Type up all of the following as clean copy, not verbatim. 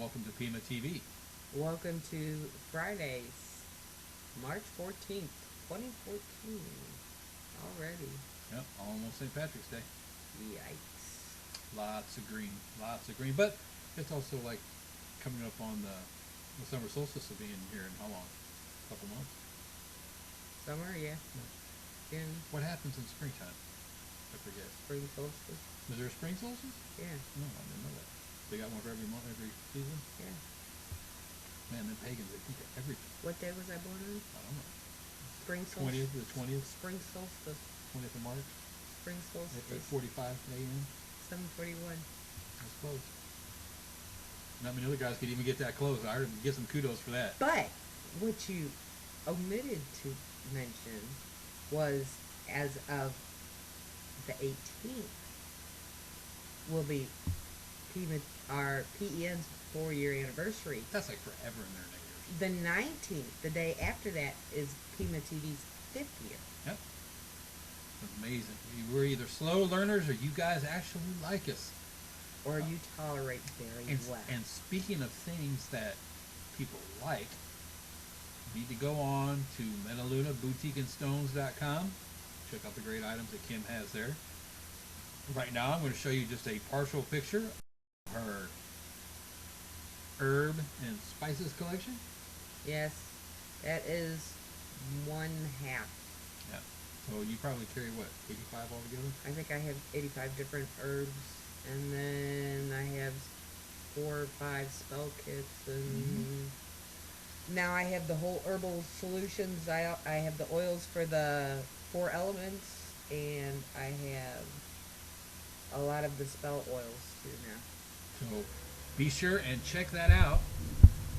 welcome to PEMA TV. Welcome to Fridays, March 14th, 2014. Already. Yep, almost St. Patrick's Day. Yikes. Lots of green, lots of green. But it's also like coming up on the summer solstice will be in here in how long? A couple months? Summer, yeah. June. What happens in springtime? I forget. Spring solstice. Is there a spring solstice? Yeah. No, I didn't know that. They got one for every month, every season? Yeah. Man, the pagans, they think of everything. What day was I born on? I don't know. Spring solstice. 20th, the 20th? Spring solstice. 20th of March? Spring solstice. At 45 a.m.? 7:41. That's close. Not many other guys could even get that close. I would get some kudos for that. But what you omitted to mention was as of the 18th will be our PEN's 4-year anniversary. That's like forever in there next year. The 19th, the day after that, is PEMATV's 5th year. Yep. Amazing. We're either slow learners or you guys actually like us. Or you tolerate very well. And speaking of things that people like, you need to go on to MetalunaBoutiqueandStones.com. Check out the great items that Kim has there. Right now, I'm going to show you just a partial picture of her herb and spices collection. Yes, that is one half. Yeah. So you probably carry, what, 85 altogether? I think I have 85 different herbs. And then I have 4 or 5 spell kits, and now I have the whole herbal solutions. I have the oils for the 4 elements, and I have a lot of the spell oils too now. So be sure and check that out.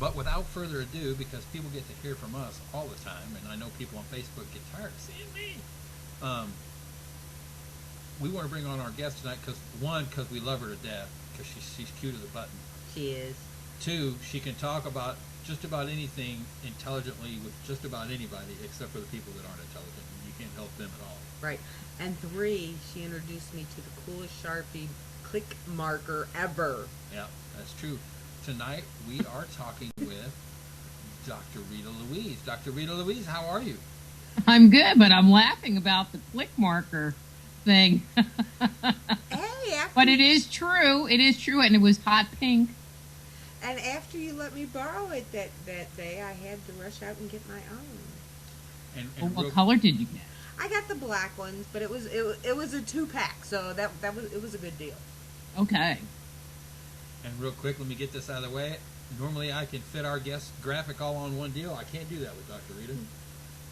But without further ado, because people get to hear from us all the time, and I know people on Facebook get tired of seeing me. We want to bring on our guest tonight because we love her to death because she's cute as a button. She is. 2, she can talk about just about anything intelligently with just about anybody except for the people that aren't intelligent. You can't help them at all. Right. And 3, she introduced me to the coolest Sharpie click marker ever. Yeah, that's true. Tonight we are talking with Dr. Rita Louise. Dr. Rita Louise, how are you? I'm good, but I'm laughing about the click marker thing. Hey, but it is true. It is true, and it was hot pink. And after you let me borrow it that day, I had to rush out and get my own. And what color did you get? I got the black ones, but it was a 2-pack, so it was a good deal. Okay. And real quick, let me get this out of the way. Normally, I can fit our guest graphic all on one deal. I can't do that with Dr. Rita.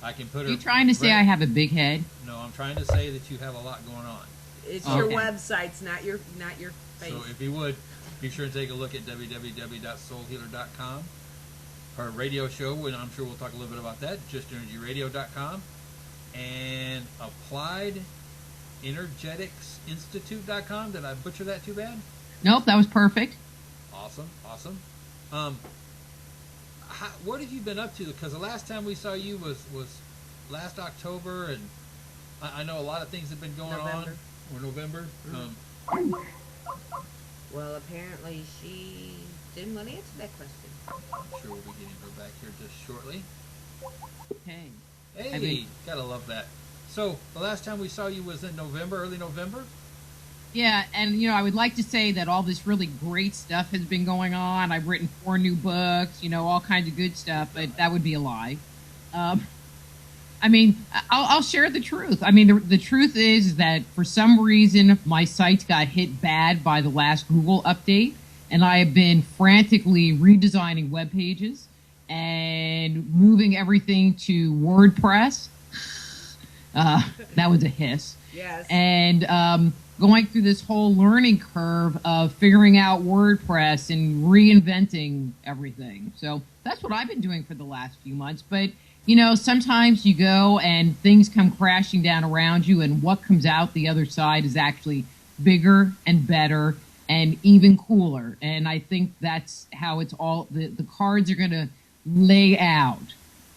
I can put her. Are you trying to say I have a big head? No, I'm trying to say that you have a lot going on. It's your websites, not your face. So if you would, be sure to take a look at www.soulhealer.com. Her radio show, and I'm sure we'll talk a little bit about that, justenergyradio.com. And appliedenergeticsinstitute.com. Did I butcher that too bad? Nope, that was perfect. Awesome. What have you been up to? Because the last time we saw you was last October, and I know a lot of things have been going on. Or November. Well, apparently she didn't want to answer that question. I'm sure we'll be getting her back here just shortly. Hey. Hey, gotta love that. So the last time we saw you was in November, early November? Yeah, and I would like to say that all this really great stuff has been going on. I've written 4 new books, all kinds of good stuff, but that would be a lie. I'll share the truth. The truth is that for some reason my site got hit bad by the last Google update, and I have been frantically redesigning web pages and moving everything to WordPress. That was a hiss. Yes. And going through this whole learning curve of figuring out WordPress and reinventing everything. So that's what I've been doing for the last few months. But, sometimes you go and things come crashing down around you, and what comes out the other side is actually bigger and better and even cooler. And I think that's how it's all, the cards are going to lay out.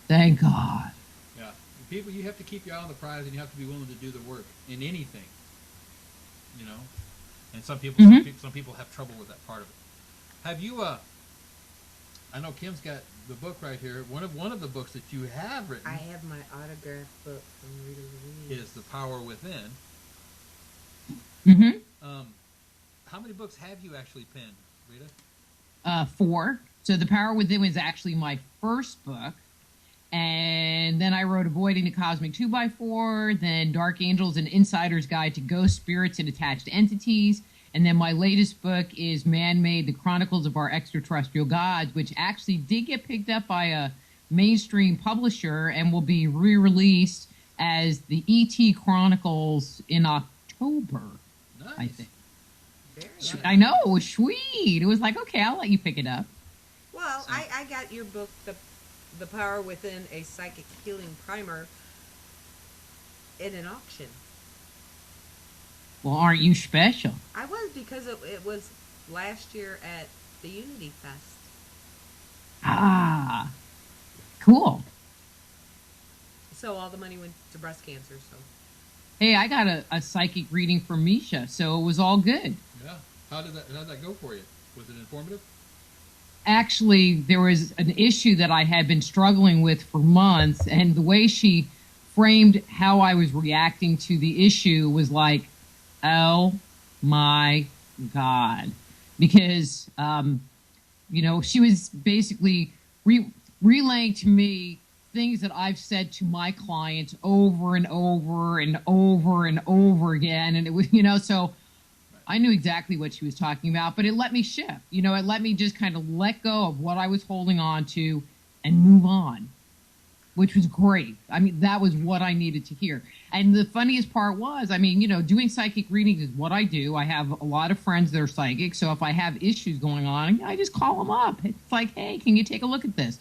Thank God. Yeah. People, you have to keep your eye on the prize, and you have to be willing to do the work in anything. And some people some people have trouble with that part of it. Have you I know Kim's got the book right here. One of the books that you have written. I have my autographed book from Rita Louise. Is The Power Within. Mm-hmm. How many books have you actually penned, Rita? 4. So The Power Within was actually my first book. And then I wrote Avoiding the Cosmic 2x4, then Dark Angels, An Insider's Guide to Ghost Spirits and Attached Entities. And then my latest book is Man-Made, The Chronicles of Our Extraterrestrial Gods, which actually did get picked up by a mainstream publisher and will be re-released as the E.T. Chronicles in October, Nice. I think. Very nice. I know, it was sweet. It was like, okay, I'll let you pick it up. Well, I got your book, The Power Within, a Psychic Healing Primer, in an auction. Well, aren't you special? I was, because it was last year at the Unity Fest. Ah, cool. So all the money went to breast cancer. So Hey, I got a psychic reading from Misha, so it was all good. Yeah. How'd that go for you? Was it informative? Actually, there was an issue that I had been struggling with for months, and the way she framed how I was reacting to the issue was like, oh my God. Because, she was basically relaying to me things that I've said to my clients over and over and over and over again. And it was, so I knew exactly what she was talking about, but it let me shift. It let me just kind of let go of what I was holding on to and move on, which was great. I mean, that was what I needed to hear. And the funniest part was, doing psychic readings is what I do. I have a lot of friends that are psychic, so if I have issues going on, I just call them up. It's like, hey, can you take a look at this?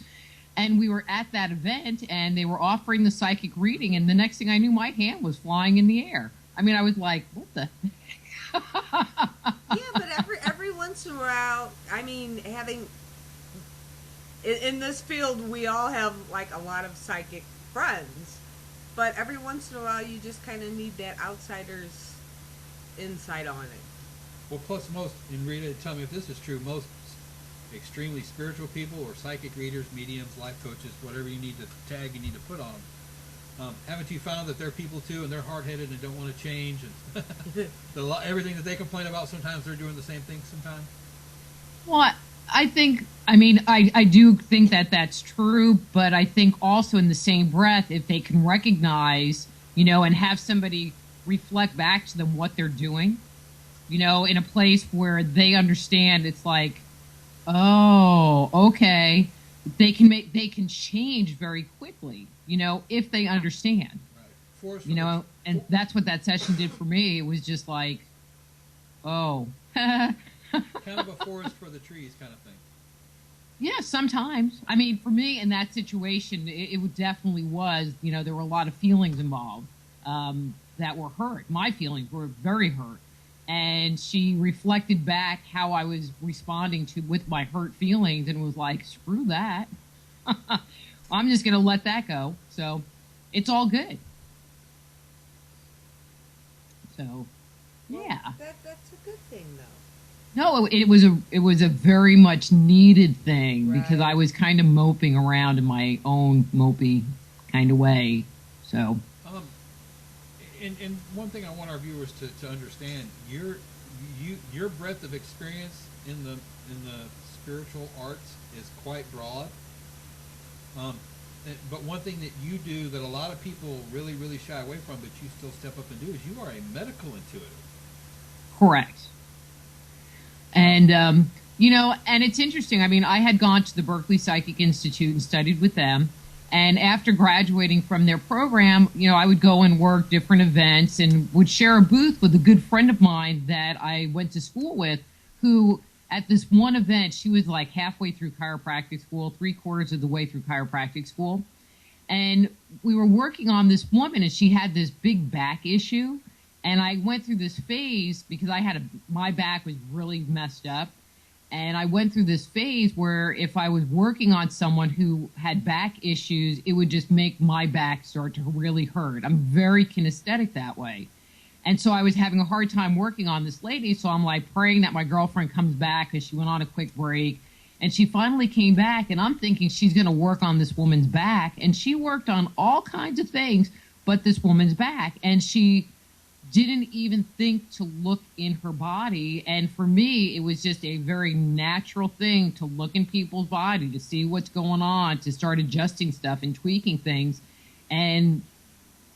And we were at that event, and they were offering the psychic reading, and the next thing I knew, my hand was flying in the air. I was like, what the... yeah, but every once in a while, having in this field, we all have like a lot of psychic friends, but every once in a while, you just kind of need that outsider's insight on it. Well, plus and Rita, tell me if this is true, most extremely spiritual people or psychic readers, mediums, life coaches, whatever you need to put on them. Haven't you found that they're people too, and they're hard-headed and don't want to change, and everything that they complain about, sometimes they're doing the same thing sometimes? Well, I think, I do think that that's true, but I think also in the same breath, if they can recognize, and have somebody reflect back to them what they're doing, in a place where they understand, it's like, oh, okay, they can change very quickly, if they understand. Right. And that's what that session did for me. It was just like, oh. Kind of a forest for the trees kind of thing. Yeah, sometimes. For me in that situation, it definitely was, there were a lot of feelings involved that were hurt. My feelings were very hurt. And she reflected back how I was responding with my hurt feelings and was like, screw that. I'm just going to let that go. So it's all good. So, yeah. Well, that's a good thing, though. No, it was a very much needed thing, right? Because I was kind of moping around in my own mopey kind of way. So, and one thing I want our viewers to understand, your breadth of experience in the spiritual arts is quite broad. But one thing that you do that a lot of people really, really shy away from, but you still step up and do, is you are a medical intuitive. Correct. And, and it's interesting. I had gone to the Berkeley Psychic Institute and studied with them. And after graduating from their program, I would go and work different events and would share a booth with a good friend of mine that I went to school with, who at this one event, she was like halfway through chiropractic school, 3/4 of the way through chiropractic school. And we were working on this woman, and she had this big back issue. And I went through this phase because my back was really messed up. And I went through this phase where if I was working on someone who had back issues, it would just make my back start to really hurt. I'm very kinesthetic that way. And so I was having a hard time working on this lady. So I'm like praying that my girlfriend comes back because she went on a quick break. And she finally came back, and I'm thinking she's going to work on this woman's back. And she worked on all kinds of things but this woman's back. And she didn't even think to look in her body. And for me, it was just a very natural thing to look in people's body, to see what's going on, to start adjusting stuff and tweaking things and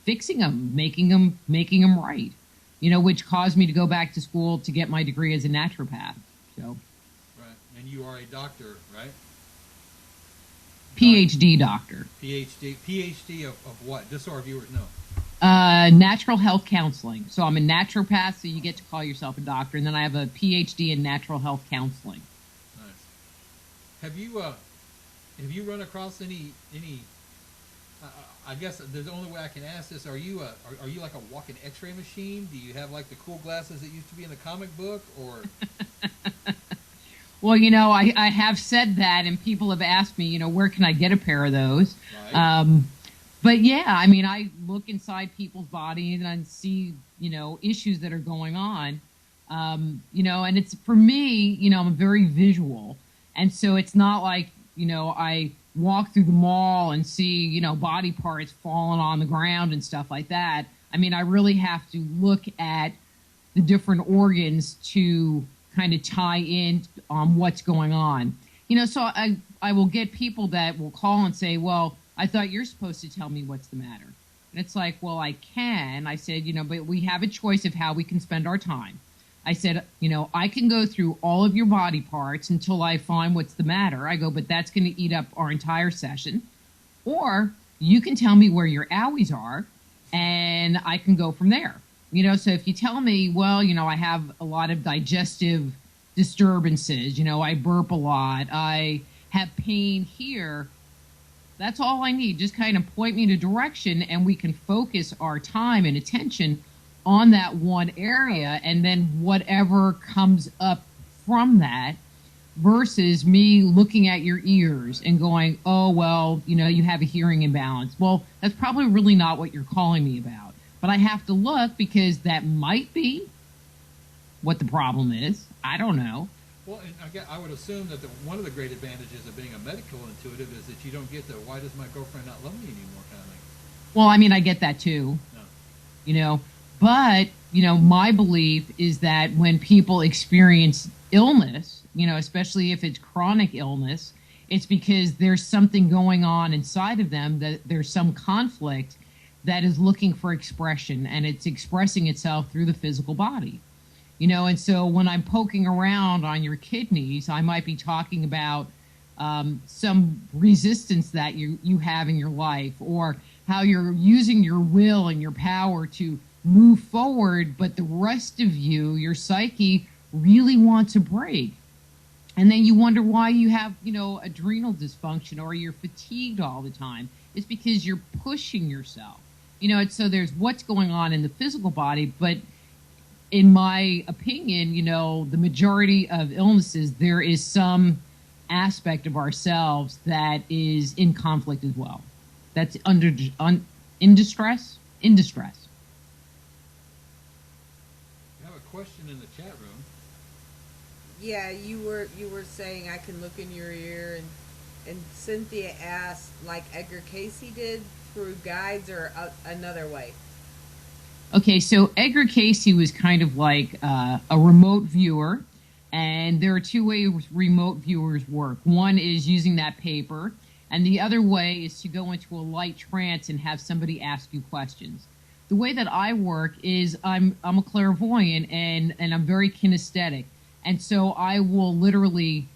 fixing them, making them right, you know, which caused me to go back to school to get my degree as a naturopath. So, right. And you are a doctor, right? Ph.D. doctor. PhD of what? Just so our viewers know. Natural health counseling. So I'm a naturopath, so you get to call yourself a doctor, and then I have a PhD in natural health counseling. Nice. Have you run across any? I guess the only way I can ask this: are you like a walking X-ray machine? Do you have like the cool glasses that used to be in the comic book, or? Well, you know, I have said that, and people have asked me, you know, where can I get a pair of those? Right. But yeah, I mean, I look inside people's bodies and I see, you know, issues that are going on, you know, and it's, for me, you know, I'm very visual. And so it's not like, you know, I walk through the mall and see, you know, body parts falling on the ground and stuff like that. I mean, I really have to look at the different organs to kind of tie in on what's going on. You know, so I will get people that will call and say, well, I thought you're supposed to tell me what's the matter. And it's like, well, I can. I said, you know, but we have a choice of how we can spend our time. I said, you know, I can go through all of your body parts until I find what's the matter. I go, but that's going to eat up our entire session. Or you can tell me where your owies are, and I can go from there. You know, so if you tell me, well, you know, I have a lot of digestive disturbances, you know, I burp a lot, I have pain here, that's all I need. Just kind of point me in a direction, and we can focus our time and attention on that one area, and then whatever comes up from that, versus me looking at your ears and going, oh, well, you know, you have a hearing imbalance. Well, that's probably really not what you're calling me about. But I have to look, because that might be what the problem is. I don't know. Well, and I would assume that one of the great advantages of being a medical intuitive is that you don't get the "why does my girlfriend not love me anymore" kind of thing. Well, I mean, I get that too. No. You know, but, you know, my belief is that when people experience illness, you know, especially if it's chronic illness, it's because there's something going on inside of them, that there's some conflict that is looking for expression, and it's expressing itself through the physical body. You know, and so when I'm poking around on your kidneys, I might be talking about some resistance that you have in your life, or how you're using your will and your power to move forward, but the rest of you, your psyche, really wants a break. And then you wonder why you have, you know, adrenal dysfunction, or you're fatigued all the time. It's because you're pushing yourself. You know, and so there's what's going on in the physical body, but in my opinion, you know, the majority of illnesses, there is some aspect of ourselves that is in conflict as well. That's in distress. You have a question in the chat room. Yeah, you were saying I can look in your ear, and Cynthia asked, like Edgar Casey did, through guides, or another way. Okay, so Edgar Casey was kind of like a remote viewer, and there are two ways remote viewers work. One is using that paper, and the other way is to go into a light trance and have somebody ask you questions. The way that I work is I'm a clairvoyant, and I'm very kinesthetic, and so I will literally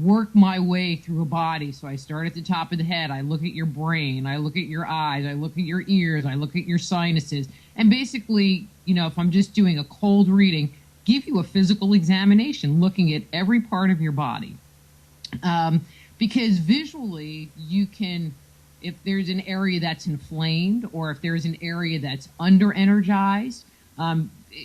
work my way through a body. So I start at the top of the head, I look at your brain, I look at your eyes, I look at your ears, I look at your sinuses, and basically, you know, if I'm just doing a cold reading, give you a physical examination, looking at every part of your body. Because visually, you can, if there's an area that's inflamed, or if there's an area that's under-energized,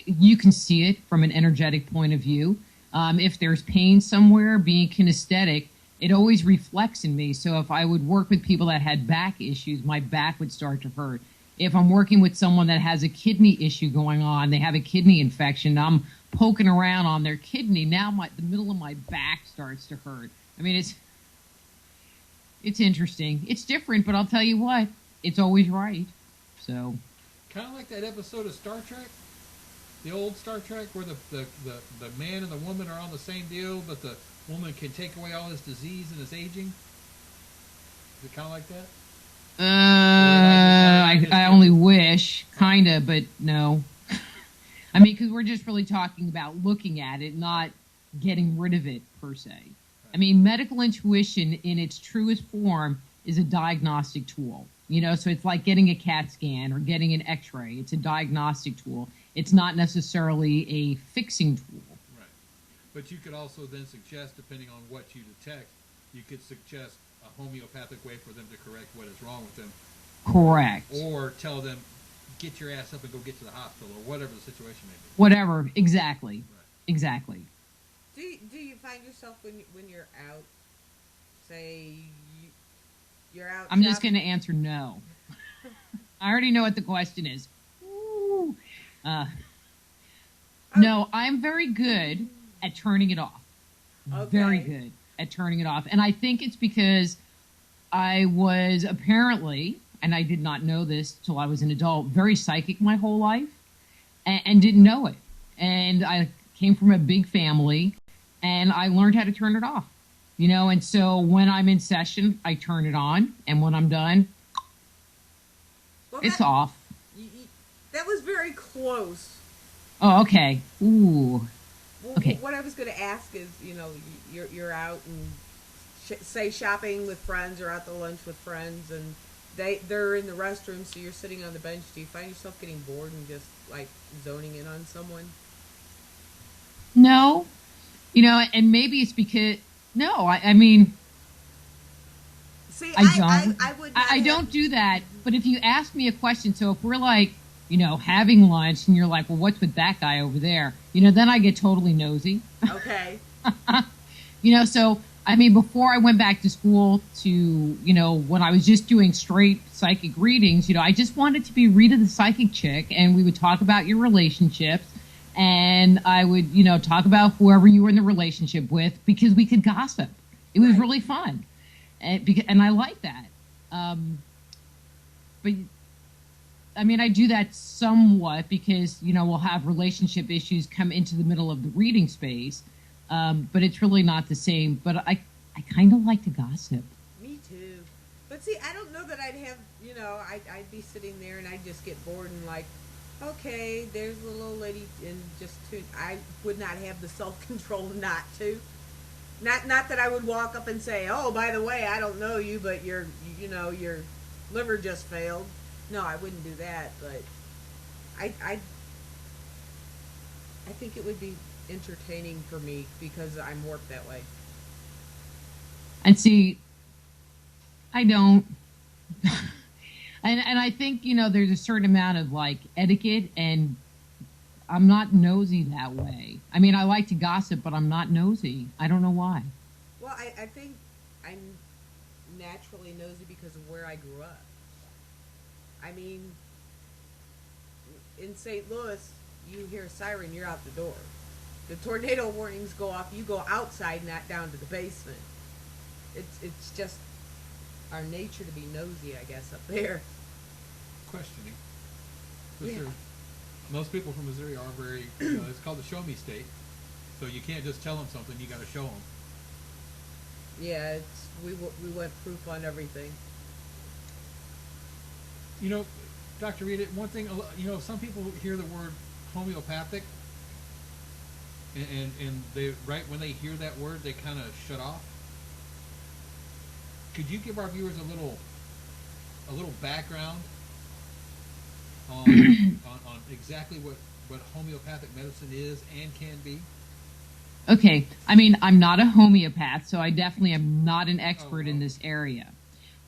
you can see it from an energetic point of view. If there's pain somewhere, being kinesthetic, it always reflects in me. So if I would work with people that had back issues, my back would start to hurt. If I'm working with someone that has a kidney issue going on, they have a kidney infection, I'm poking around on their kidney, now the middle of my back starts to hurt. I mean, it's interesting. It's different, but I'll tell you what, it's always right. So, kind of like that episode of Star Trek, the old Star Trek, where the man and the woman are on the same deal, but the woman can take away all his disease and his aging. Is it kind of like that? I only wish, kind of, but no. I mean, because we're just really talking about looking at it, not getting rid of it, per se. I mean, medical intuition in its truest form is a diagnostic tool. You know, so it's like getting a CAT scan or getting an X-ray. It's a diagnostic tool. It's not necessarily a fixing tool. Right. But you could also then suggest, depending on what you detect, you could suggest a homeopathic way for them to correct what is wrong with them. Correct. Or tell them, get your ass up and go get to the hospital, or whatever the situation may be. Whatever, exactly. Right. Exactly. Do you find yourself when you're out, say you're out? I'm just going to answer no. I already know what the question is. Ooh. No, I'm very good at turning it off. Okay. Very good at turning it off. And I think it's because I was apparently, and I did not know this till I was an adult, very psychic my whole life and didn't know it. And I came from a big family and I learned how to turn it off. You know, and so when I'm in session, I turn it on. And when I'm done, Well, it's off. That was very close. Oh, okay. Ooh. Well, Okay. What I was going to ask is, you know, you're out and say shopping with friends or out to lunch with friends, and they're in the restroom, so you're sitting on the bench. Do you find yourself getting bored and just like zoning in on someone? No. You know, and maybe it's because, no, I mean, See, I would. I don't do that. But if you ask me a question, so if we're like, you know, having lunch and you're like, well, what's with that guy over there? You know, then I get totally nosy. Okay. You know, so, I mean, before I went back to school to, you know, when I was just doing straight psychic readings, you know, I just wanted to be Rita the psychic chick, and we would talk about your relationships, and I would, you know, talk about whoever you were in the relationship with, because we could gossip. It was really fun. And I like that. But I mean, I do that somewhat because, you know, we'll have relationship issues come into the middle of the reading space. But it's really not the same. But I kind of like to gossip. Me too. But see, I don't know that I'd have, you know, I'd be sitting there and I'd just get bored and like, okay, there's a little old lady, and I would not have the self-control not to. Not that I would walk up and say, oh, by the way, I don't know you, but your liver just failed. No, I wouldn't do that, but I think it would be entertaining for me because I'm warped that way. And see, I don't. and I think, you know, there's a certain amount of like etiquette, and I'm not nosy that way. I mean, I like to gossip, but I'm not nosy. I don't know why. Well, I think I'm naturally nosy because of where I grew up. I mean, in St. Louis, you hear a siren, you're out the door. The tornado warnings go off, you go outside, not down to the basement. It's just our nature to be nosy, I guess, up there. Questioning. For Yeah. sure. Most people from Missouri are very, you know, it's called the show me state. So you can't just tell them something, you got to show them. Yeah, we went proof on everything. You know, Dr. Rita, one thing, you know, some people hear the word homeopathic, and they, right when they hear that word, they kind of shut off. Could you give our viewers a little background on exactly what homeopathic medicine is and can be? Okay, I mean, I'm not a homeopath, so I definitely am not an expert in this area.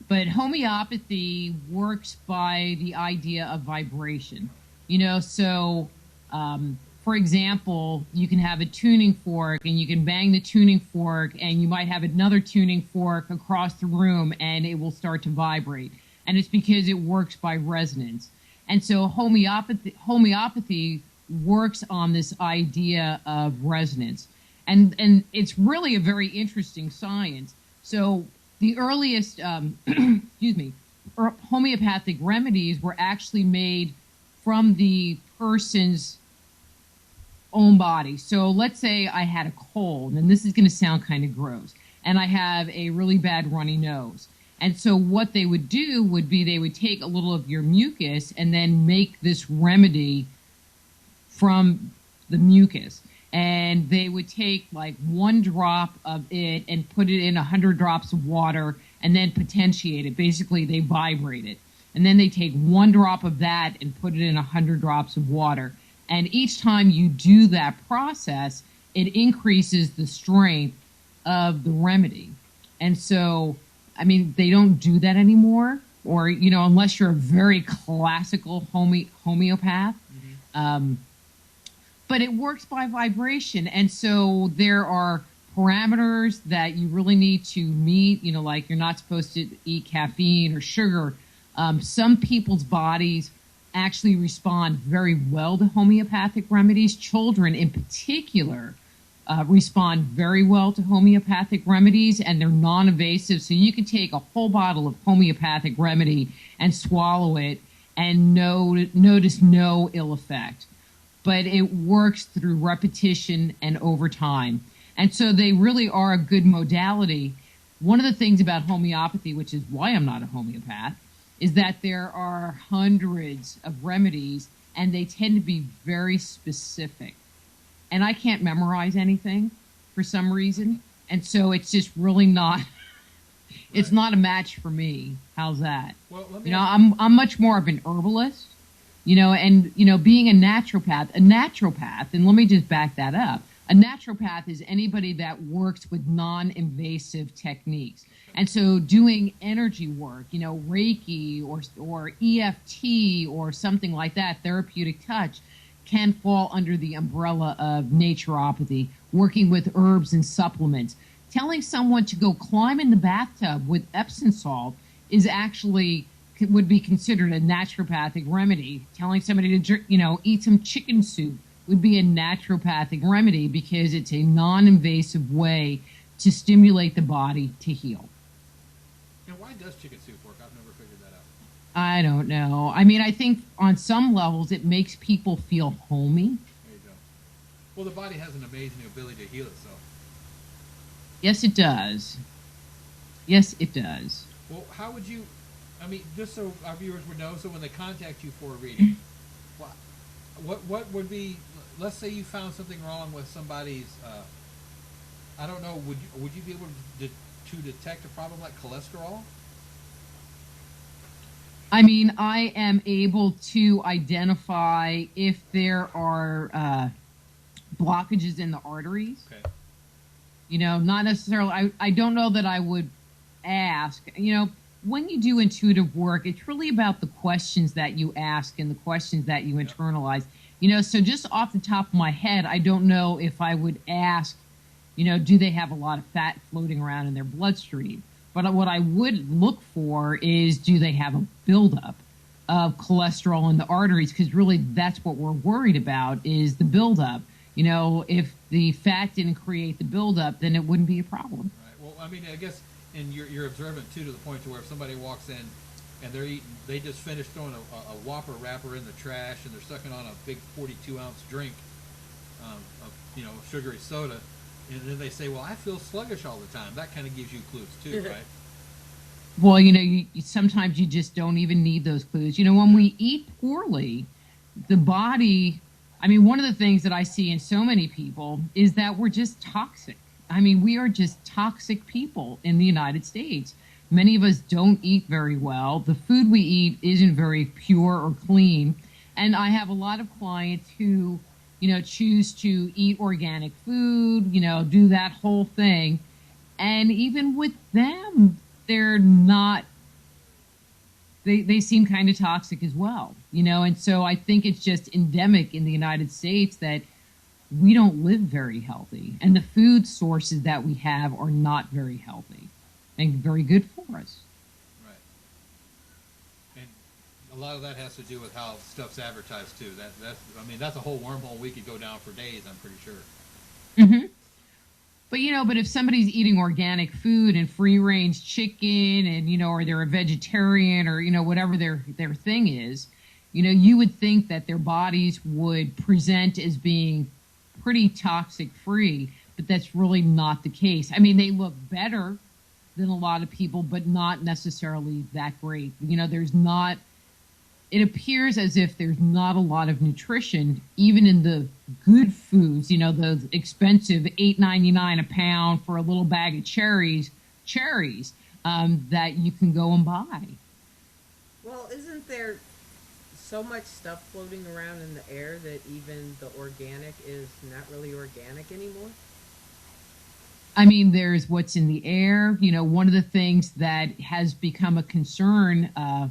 But homeopathy works by the idea of vibration. You know, so, for example, you can have a tuning fork and you can bang the tuning fork and you might have another tuning fork across the room and it will start to vibrate. And it's because it works by resonance. And so homeopathy works on this idea of resonance. and it's really a very interesting science. So the earliest, excuse me, homeopathic remedies were actually made from the person's own body. So let's say I had a cold, and this is going to sound kind of gross, and I have a really bad runny nose. And so what they would do would be they would take a little of your mucus and then make this remedy from the mucus. And they would take like 1 drop of it and put it in 100 drops of water and then potentiate it. Basically, they vibrate it. And then they take 1 drop of that and put it in 100 drops of water. And each time you do that process, it increases the strength of the remedy. And so, I mean, they don't do that anymore, or, you know, unless you're a very classical homeopath. But it works by vibration. And so there are parameters that you really need to meet, you know, like you're not supposed to eat caffeine or sugar. Some people's bodies actually respond very well to homeopathic remedies. Children in particular respond very well to homeopathic remedies, and they're non-invasive. So you can take a whole bottle of homeopathic remedy and swallow it and notice no ill effect. But it works through repetition and over time. And so they really are a good modality. One of the things about homeopathy, which is why I'm not a homeopath, is that there are hundreds of remedies, and they tend to be very specific. And I can't memorize anything for some reason. And so it's just really not, it's not a match for me. How's that? Well, let me you know, I'm much more of an herbalist, you know, and, you know, being a naturopath, and let me just back that up. A naturopath is anybody that works with non-invasive techniques. And so doing energy work, you know, Reiki or EFT or something like that, therapeutic touch, can fall under the umbrella of naturopathy, working with herbs and supplements. Telling someone to go climb in the bathtub with Epsom salt is actually would be considered a naturopathic remedy. Telling somebody to, you know, eat some chicken soup would be a naturopathic remedy because it's a non-invasive way to stimulate the body to heal. Now, why does chicken soup work? I've never figured that out. I don't know. I mean, I think on some levels it makes people feel homey. There you go. Well, the body has an amazing ability to heal itself. Yes, it does. Yes, it does. Well, how would you, I mean, just so our viewers would know, so when they contact you for a reading, what would be, let's say you found something wrong with somebody's, I don't know, would you be able to detect a problem like cholesterol? I mean, I am able to identify if there are blockages in the arteries. Okay. You know, not necessarily, I don't know that I would ask. You know, when you do intuitive work, it's really about the questions that you ask and the questions that you internalize. You know, so just off the top of my head, I don't know if I would ask, you know, do they have a lot of fat floating around in their bloodstream? But what I would look for is, do they have a buildup of cholesterol in the arteries? Because really that's what we're worried about, is the buildup. You know, if the fat didn't create the buildup, then it wouldn't be a problem. Right. Well, I mean, I guess, and you're observant, too, to the point to where if somebody walks in and they're eating, they just finished throwing a Whopper wrapper in the trash and they're sucking on a big 42-ounce drink of, you know, sugary soda, and then they say, well, I feel sluggish all the time. That kind of gives you clues, too, right? Well, you know, sometimes you just don't even need those clues. You know, when we eat poorly, the body, I mean, one of the things that I see in so many people is that we're just toxic. I mean, we are just toxic people in the United States. Many of us don't eat very well. The food we eat isn't very pure or clean. And I have a lot of clients who, you know, choose to eat organic food, you know, do that whole thing. And even with them, they're not, they seem kind of toxic as well, you know. And so I think it's just endemic in the United States that we don't live very healthy. And the food sources that we have are not very healthy and very good for us. Right. And a lot of that has to do with how stuff's advertised, too. I mean, that's a whole wormhole we could go down for days, I'm pretty sure. Mm-hmm. But but if somebody's eating organic food and free range chicken, and or they're a vegetarian, or whatever their thing is, you would think that their bodies would present as being pretty toxic free, but that's really not the case. I mean, they look better than a lot of people, but not necessarily that great. It appears as if there's not a lot of nutrition, even in the good foods, the expensive $8.99 a pound for a little bag of cherries, that you can go and buy. Well, isn't there so much stuff floating around in the air that even the organic is not really organic anymore? I mean, there's what's in the air. One of the things that has become a concern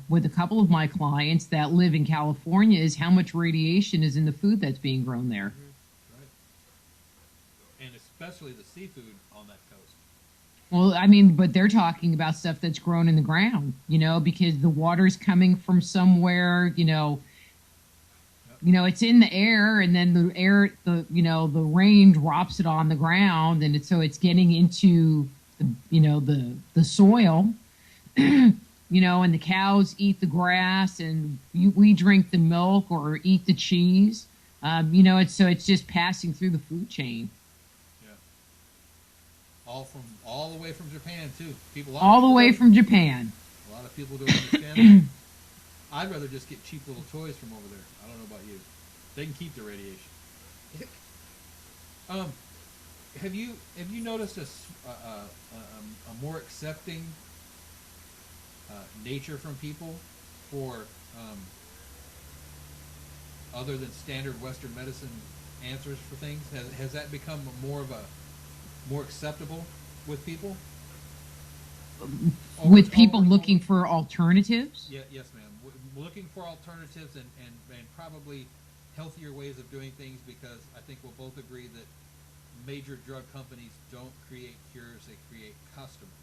with a couple of my clients that live in California is how much radiation is in the food that's being grown there. Mm-hmm. Right. And especially the seafood on that coast. Well, I mean, but they're talking about stuff that's grown in the ground, because the water's coming from somewhere, it's in the air, and then the rain drops it on the ground, and so it's getting into the soil, and the cows eat the grass, and we drink the milk or eat the cheese, it's just passing through the food chain. Yeah. All the way from Japan too. All the way from Japan. A lot of people don't understand that. I'd rather just get cheap little toys from over there. I don't know about you. They can keep the radiation. Have you noticed a more accepting nature from people for other than standard Western medicine answers for things? Has that become more acceptable with people? With people looking for alternatives? Yeah, yes, ma'am. Looking for alternatives and probably healthier ways of doing things, because I think we'll both agree that major drug companies don't create cures, they create customers.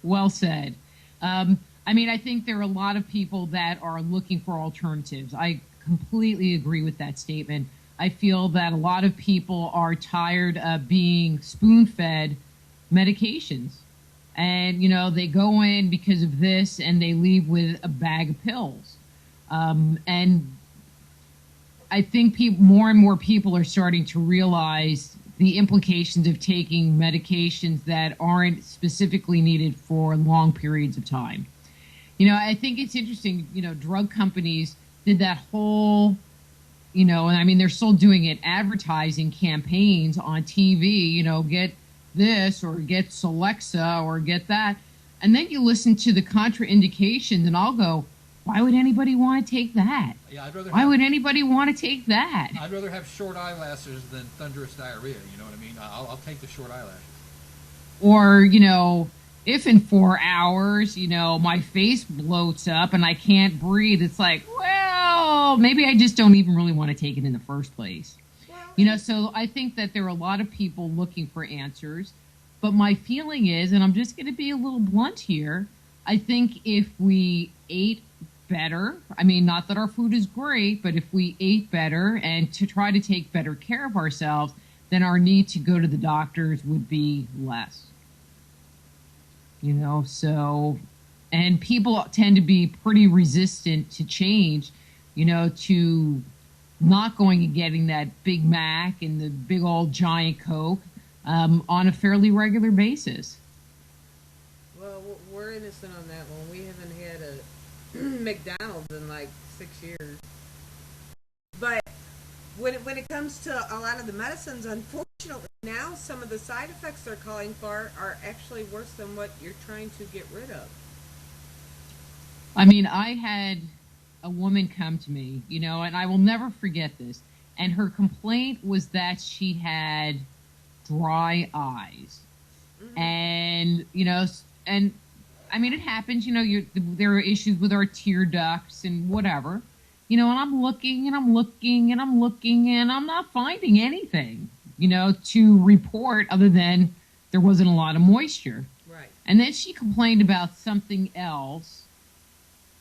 Well said. I mean, I think there are a lot of people that are looking for alternatives. I completely agree with that statement. I feel that a lot of people are tired of being spoon-fed medications. And, they go in because of this and they leave with a bag of pills. And I think more and more people are starting to realize the implications of taking medications that aren't specifically needed for long periods of time. I think it's interesting, drug companies did that whole, and I mean, they're still doing it, advertising campaigns on TV, get this or get Celexa or get that. And then you listen to the contraindications and I'll go, why would anybody want to take that? Yeah, why would anybody want to take that? I'd rather have short eyelashes than thunderous diarrhea, you know what I mean? I'll take the short eyelashes. Or, if in 4 hours, my face bloats up and I can't breathe, it's like, well, maybe I just don't even really want to take it in the first place. So I think that there are a lot of people looking for answers, but my feeling is, and I'm just going to be a little blunt here, I think if we ate better, I mean, not that our food is great, but if we ate better and to try to take better care of ourselves, then our need to go to the doctors would be less. And people tend to be pretty resistant to change, to not going and getting that Big Mac and the big old giant Coke on a fairly regular basis. Well, we're innocent on that one. We haven't had a McDonald's in like 6 years. But when it comes to a lot of the medicines, unfortunately, now some of the side effects they're calling for are actually worse than what you're trying to get rid of. I mean, I had a woman come to me, and I will never forget this. And her complaint was that she had dry eyes. Mm-hmm. And, and I mean, it happens, there are issues with our tear ducts and whatever, and I'm looking and I'm looking and I'm looking and I'm not finding anything, to report other than there wasn't a lot of moisture. Right. And then she complained about something else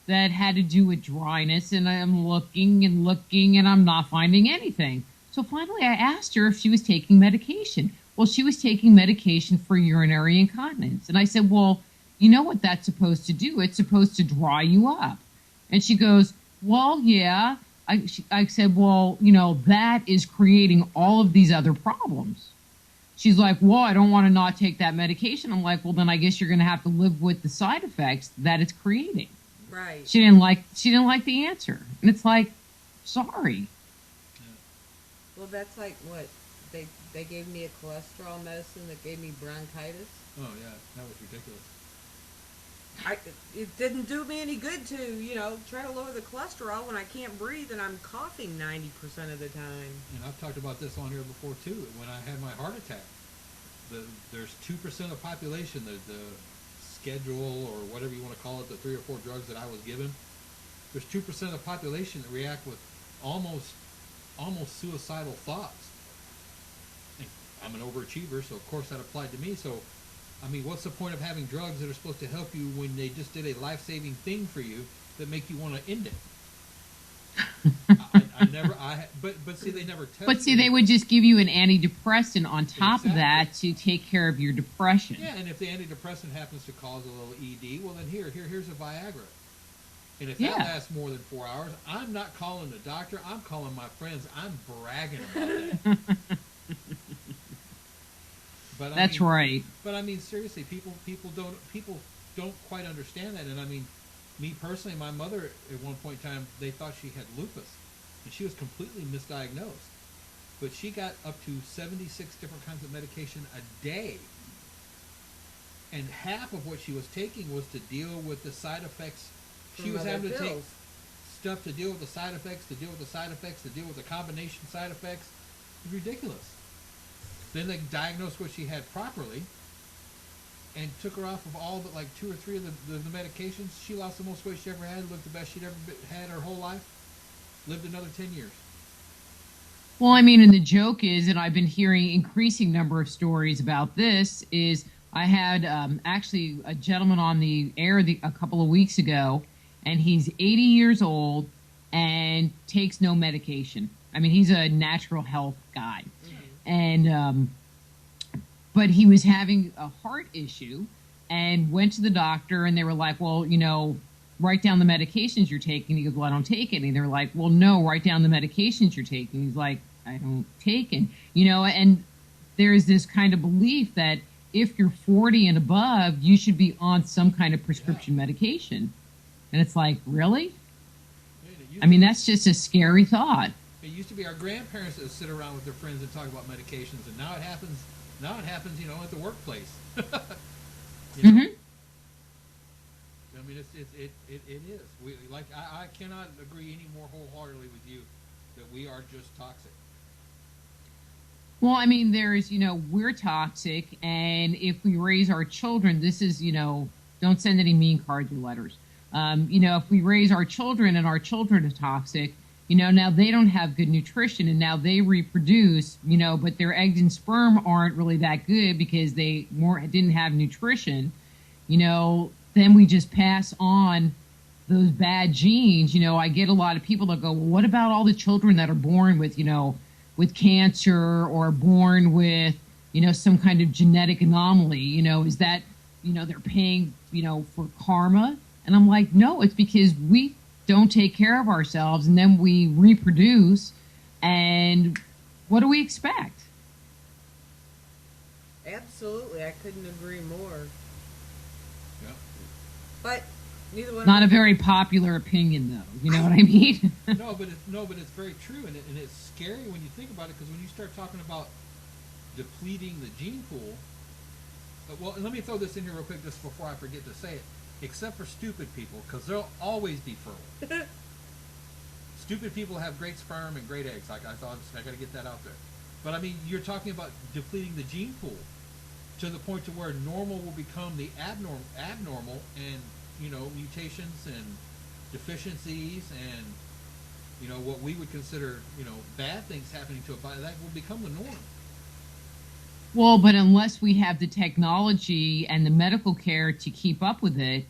that had to do with dryness, and I'm looking and looking and I'm not finding anything. So So finally I asked her if she was taking medication. Well, she was taking medication for urinary incontinence. And I said, well, you know what that's supposed to do? It's supposed to dry you up. And she goes, well, yeah. I said, well, you know, that is creating all of these other problems. She's like, well, I don't want to not take that medication. I'm like, well, then I guess you're going to have to live with the side effects that it's creating. Right. She didn't like the answer. And it's like, sorry. Well, that's like what they gave me a cholesterol medicine that gave me bronchitis. Oh yeah, that was ridiculous. It didn't do me any good to, you know, try to lower the cholesterol when I can't breathe and I'm coughing 90% of the time. And I've talked about this on here before too. When I had my heart attack, there's 2% of the population, the schedule or whatever you want to call it, the 3 or 4 drugs that I was given. There's 2% of the population that react with almost suicidal thoughts. And I'm an overachiever, so of course that applied to me. So, I mean, what's the point of having drugs that are supposed to help you when they just did a life-saving thing for you that make you want to end it? But see, they never tell. But see, they would just give you an antidepressant on top of that to take care of your depression. Yeah, and if the antidepressant happens to cause a little ED, well then here's a Viagra. And if that lasts more than 4 hours, I'm not calling the doctor. I'm calling my friends. I'm bragging about that. But That's right. But I mean, seriously, people don't quite understand that. And I mean, me personally, my mother at one point in time, they thought she had lupus, and she was completely misdiagnosed. But she got up to 76 different kinds of medication a day, and half of what she was taking was to deal with the side effects. She was having to take stuff to deal with the side effects, to deal with the side effects, to deal with the combination side effects. It's ridiculous. Then they diagnosed what she had properly and took her off of all but like 2 or 3 of the medications. She lost the most weight she ever had, lived the best she'd ever had her whole life, lived another 10 years. Well, I mean, and the joke is, and I've been hearing increasing number of stories about this, is I had actually a gentleman on the air a couple of weeks ago, and he's 80 years old and takes no medication. I mean, he's a natural health guy. And but he was having a heart issue and went to the doctor, and they were like, well, you know, write down the medications you're taking. He goes, well, I don't take any. They're like, well, no, write down the medications you're taking. He's like, I don't take any. You know, and there's this kind of belief that if you're 40 and above, you should be on some kind of prescription medication. And it's like, really? I mean, that's just a scary thought. It used to be our grandparents that would sit around with their friends and talk about medications, and now it happens. You know, at the workplace. You know? I mean, it is. I cannot agree any more wholeheartedly with you that we are just toxic. Well, I mean, there's, you know, we're toxic, and if we raise our children, this is, you know, don't send any mean cards or letters. You know, if we raise our children and our children are toxic, you know, now they don't have good nutrition, and now they reproduce, you know, but their eggs and sperm aren't really that good because they didn't have nutrition, you know, then we just pass on those bad genes. You know, I get a lot of people that go, well, what about all the children that are born with, you know, with cancer or born with, you know, some kind of genetic anomaly? You know, is that, you know, they're paying, you know, for karma? And I'm like, no, it's because we don't take care of ourselves, and then we reproduce, and what do we expect? Absolutely, I couldn't agree more. Yeah. But neither one. Not a very popular opinion, though. You know what I mean? No, but it's very true, and it's scary when you think about it, because when you start talking about depleting the gene pool. Well, let me throw this in here real quick just before I forget to say it. Except for stupid people, because they'll always be fertile. Stupid people have great sperm and great eggs. I got to get that out there. But I mean, you're talking about depleting the gene pool to the point to where normal will become the abnormal, and you know, mutations and deficiencies and, you know, what we would consider, you know, bad things happening to a body, that will become the norm. Well, but unless we have the technology and the medical care to keep up with it,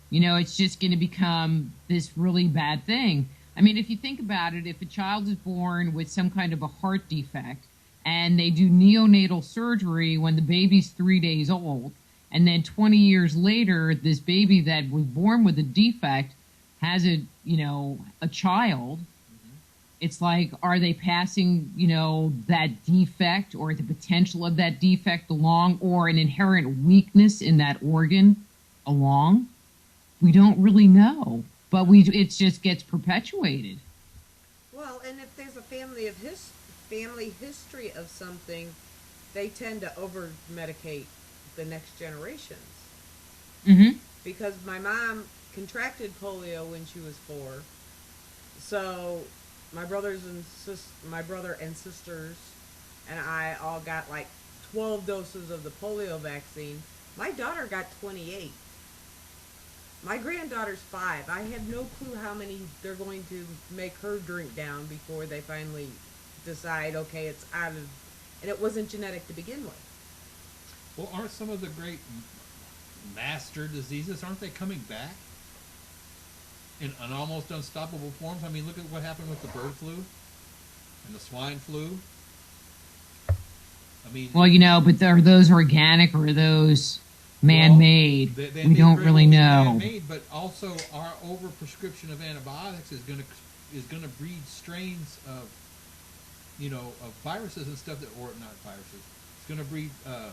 you know, it's just going to become this really bad thing. I mean, if you think about it, if a child is born with some kind of a heart defect and they do neonatal surgery when the baby's 3 days old, and then 20 years later, this baby that was born with a defect has a child, it's like, are they passing, that defect or the potential of that defect along, or an inherent weakness in that organ along? We don't really know, but it just gets perpetuated. Well, and if there's a family history of something, they tend to over medicate the next generations. Mm-hmm. Because my mom contracted polio when she was 4, so my brother and sisters and I all got like 12 doses of the polio vaccine. My daughter got 28. My granddaughter's 5. I have no clue how many they're going to make her drink down before they finally decide, okay, it's out of... And it wasn't genetic to begin with. Well, aren't some of the great master diseases, aren't they coming back in almost unstoppable forms? I mean, look at what happened with the bird flu and the swine flu. I mean... Well, but are those organic or are those man-made? Well, we don't really know. Man-made, but also our overprescription of antibiotics is going to breed strains of, of viruses and stuff or not viruses. It's going to breed the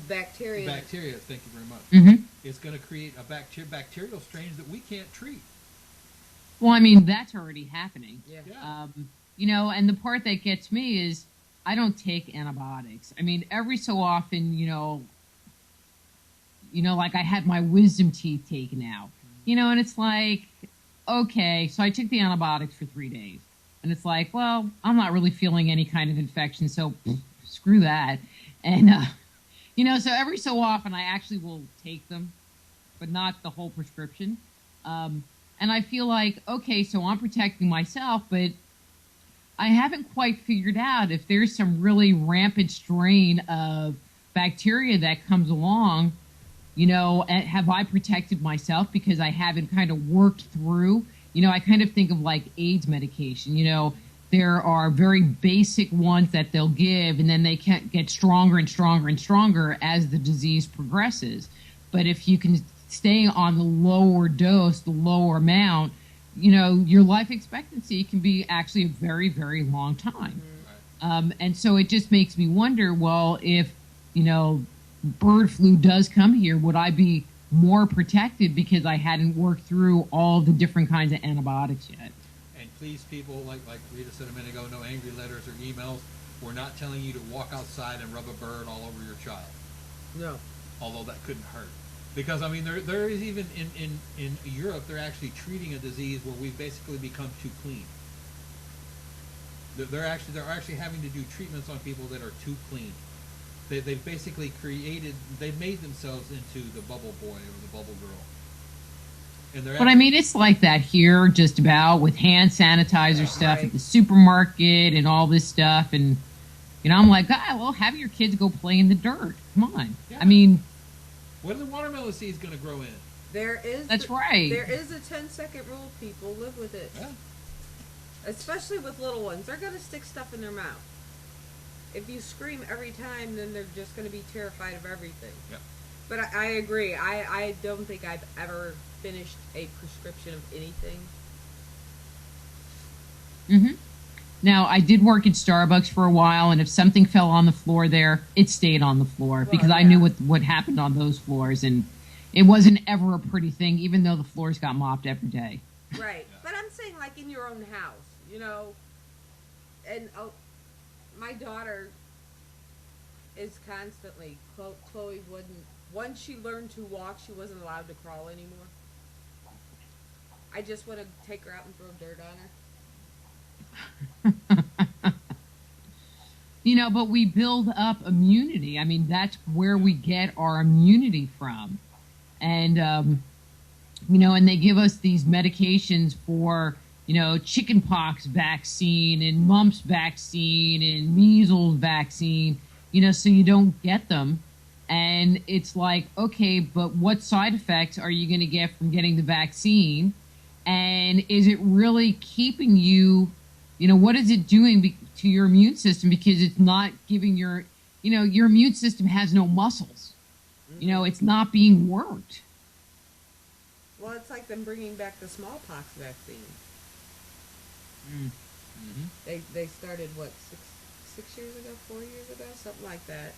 bacteria. Bacteria. Thank you very much. Mm-hmm. It's going to create a bacterial strains that we can't treat. Well, I mean, that's already happening. Yeah. And the part that gets me is I don't take antibiotics. I mean, every so often, like I had my wisdom teeth taken out, and it's like, okay, so I took the antibiotics for 3 days. And it's like, well, I'm not really feeling any kind of infection, so screw that. And, so every so often I actually will take them, but not the whole prescription. And I feel like, okay, so I'm protecting myself, but I haven't quite figured out if there's some really rampant strain of bacteria that comes along, have I protected myself because I haven't kind of worked through. I kind of think of like AIDS medication. There are very basic ones that they'll give, and then they can get stronger and stronger and stronger as the disease progresses. But if you can stay on the lower dose, the lower amount, your life expectancy can be actually a very, very long time. And so it just makes me wonder, well, if, bird flu does come here, would I be more protected because I hadn't worked through all the different kinds of antibiotics yet? And please, people, like Rita said a minute ago, no angry letters or emails. We're not telling you to walk outside and rub a bird all over your child. No. Although that couldn't hurt. Because, I mean, there is even in Europe, they're actually treating a disease where we've basically become too clean. They're actually having to do treatments on people that are too clean. They've basically they've made themselves into the bubble boy or the bubble girl. But I mean, it's like that here just about with hand sanitizer stuff at the supermarket and all this stuff. And, I'm like, well, have your kids go play in the dirt. Come on. Yeah. I mean... When are the watermelon seeds going to grow in? That's right. There is a 10-second rule, people. Live with it. Yeah. Especially with little ones. They're going to stick stuff in their mouth. If you scream every time, then they're just going to be terrified of everything. Yeah. But I agree. I don't think I've ever finished a prescription of anything. Mm-hmm. Now, I did work at Starbucks for a while, and if something fell on the floor there, it stayed on the floor because I knew what happened on those floors, and it wasn't ever a pretty thing, even though the floors got mopped every day. Right. Yeah. But I'm saying, like, in your own house, and my daughter is constantly, Chloe wouldn't, once she learned to walk, she wasn't allowed to crawl anymore. I just want to take her out and throw dirt on her. But we build up immunity. I mean, that's where we get our immunity from. And, and they give us these medications for, chickenpox vaccine and mumps vaccine and measles vaccine, so you don't get them. And it's like, okay, but what side effects are you going to get from getting the vaccine? And is it really keeping you, what is it doing to your immune system? Because it's not giving your immune system has no muscles. It's not being worked. Well, it's like them bringing back the smallpox vaccine. They started, what, 6 years ago, 4 years ago, something like that.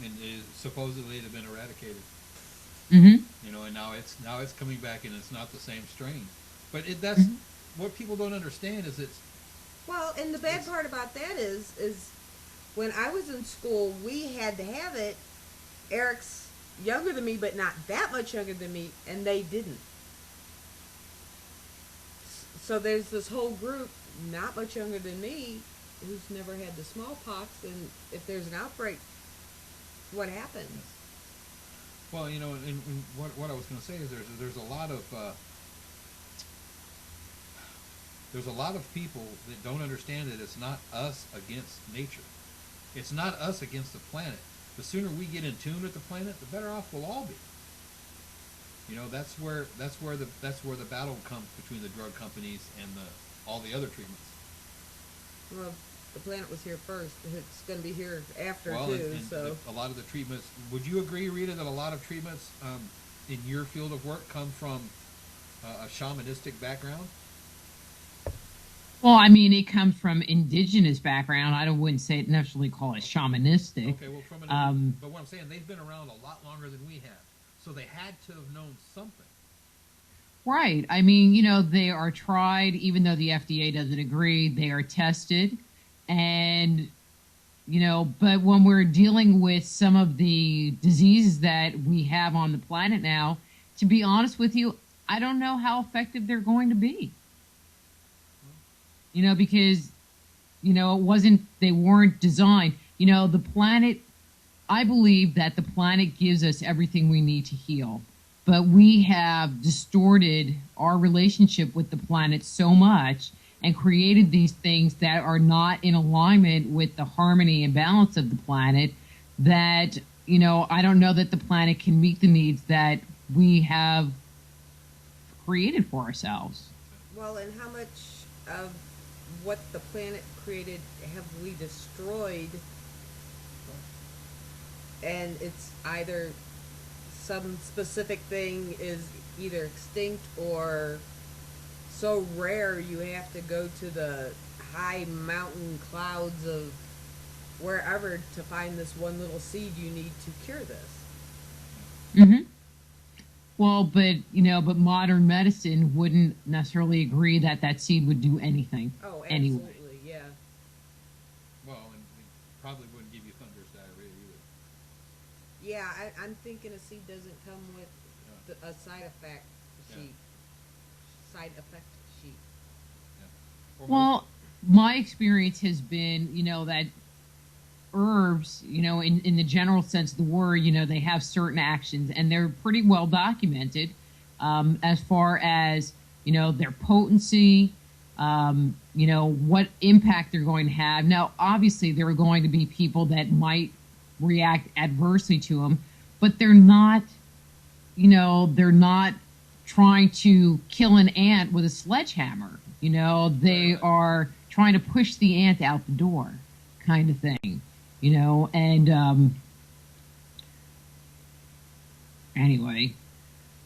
Yeah. And supposedly it had been eradicated. And now it's coming back, and it's not the same strain. But that's what people don't understand is it's. Well, and the bad part about that is when I was in school, we had to have it. Eric's younger than me, but not that much younger than me, and they didn't. So there's this whole group, not much younger than me, who's never had the smallpox, and if there's an outbreak, what happens? Well, and what I was going to say is there's a lot of people that don't understand that it's not us against nature. It's not us against the planet. The sooner we get in tune with the planet, the better off we'll all be. That's where the battle comes between the drug companies and all the other treatments. Well, the planet was here first. It's going to be here after too. And so a lot of the treatments. Would you agree, Rita, that a lot of treatments in your field of work come from a shamanistic background? Well, I mean, it comes from indigenous background. I wouldn't say it necessarily call it shamanistic. Okay, well, but what I'm saying, they've been around a lot longer than we have, so they had to have known something. Right. I mean, they are tried, even though the FDA doesn't agree. They are tested, and but when we're dealing with some of the diseases that we have on the planet now, to be honest with you, I don't know how effective they're going to be. Because, they weren't designed. The planet, I believe that the planet gives us everything we need to heal. But we have distorted our relationship with the planet so much and created these things that are not in alignment with the harmony and balance of the planet that, I don't know that the planet can meet the needs that we have created for ourselves. Well, and how much of what the planet created have we destroyed? And it's either some specific thing is either extinct or so rare you have to go to the high mountain clouds of wherever to find this one little seed you need to cure this. Well, but modern medicine wouldn't necessarily agree that seed would do anything. Oh, absolutely, anyway. Yeah. Well, and it probably wouldn't give you thunderous diarrhea either. Yeah, I'm thinking a seed doesn't come with a side effect sheet. Side effect sheet. Yeah. Well, my experience has been, that herbs, in the general sense of the word, they have certain actions, and they're pretty well documented as far as, their potency, what impact they're going to have. Now, obviously, there are going to be people that might react adversely to them, but they're not trying to kill an ant with a sledgehammer. They are trying to push the ant out the door, kind of thing. And anyway,